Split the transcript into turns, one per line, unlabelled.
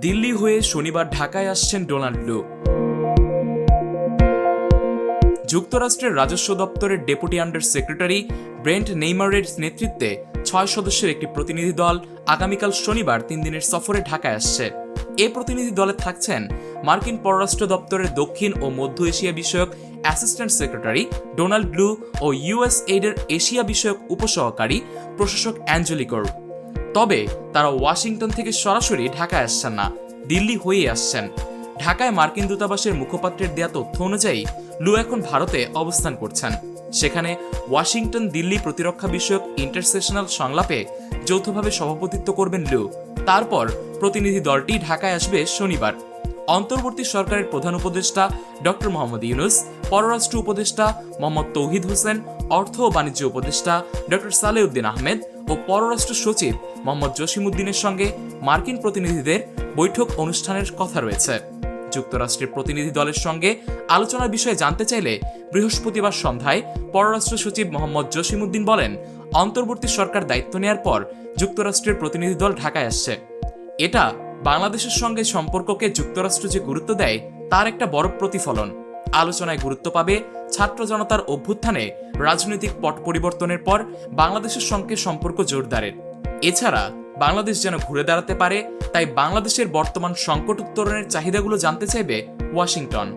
দিল্লি হয়ে শনিবার ঢাকায় আসছেন ডোনাল্ড লু। যুক্তরাষ্ট্রের রাজস্ব দপ্তরের ডেপুটি আন্ডার সেক্রেটারি ব্রেন্ট নেইমারের নেতৃত্বে 6 সদস্যের একটি প্রতিনিধি দল আগামীকাল শনিবার 3 দিনের সফরে ঢাকায় আসছে। এ প্রতিনিধি দলে থাকছেন মার্কিন পররাষ্ট্র দপ্তরের দক্ষিণ ও মধ্য এশিয়া বিষয়ক অ্যাসিস্ট্যান্ট সেক্রেটারি ডোনাল্ড লু ও ইউএসএইডের এশিয়া বিষয়ক উপসহকারী প্রশাসক অ্যাঞ্জেলিকোর। তবে তারা ওয়াশিংটন থেকে সরাসরি ঢাকায় আসছেন না, দিল্লি হয়ে আসছেন। ঢাকায় মার্কিন দূতাবাসের মুখপাত্রের দেয়া তথ্য অনুযায়ী লু এখন ভারতে অবস্থান করছেন। সেখানে ওয়াশিংটন দিল্লি প্রতিরক্ষা বিষয়ক ইন্টারসেশনাল সংলাপে যৌথভাবে সভাপতিত্ব করবেন লু। তারপর প্রতিনিধি দলটি ঢাকায় আসবে শনিবার। অন্তর্বর্তী সরকারের প্রধান উপদেষ্টা ডক্টর মোহাম্মদ ইউনুস, পররাষ্ট্র উপদেষ্টা মোহাম্মদ তৌহিদ হোসেন, অর্থ ও বাণিজ্য উপদেষ্টা ডক্টর সালেউদ্দিন আহমেদ ও পররাষ্ট্র সচিব মোহাম্মদ জসিমউদ্দিনের সঙ্গে মার্কিন প্রতিনিধিদের বৈঠক অনুষ্ঠানের কথা রয়েছে। যুক্তরাষ্ট্রের প্রতিনিধি দলের সঙ্গে আলোচনার বিষয়ে জানতে চাইলে বৃহস্পতিবার সন্ধ্যায় পররাষ্ট্র সচিব মোহাম্মদ জসিমউদ্দিন বলেন, অন্তর্বর্তী সরকার দায়িত্ব নেয়ার পর যুক্তরাষ্ট্রের প্রতিনিধি দল ঢাকায় আসছে। এটা বাংলাদেশের সঙ্গে সম্পর্ককে যুক্তরাষ্ট্র যে গুরুত্ব দেয় তার একটা বড় প্রতিফলন। আলোচনায় গুরুত্ব পাবে ছাত্র জনতার অভ্যুত্থানে রাজনৈতিক পট পরিবর্তনের পর বাংলাদেশের সঙ্গে সম্পর্ক জোরদারের। এছাড়া বাংলাদেশ যেন ঘুরে দাঁড়াতে পারে, তাই বাংলাদেশের বর্তমান সংকট উত্তরণের চাহিদাগুলো জানতে চাইবে ওয়াশিংটন।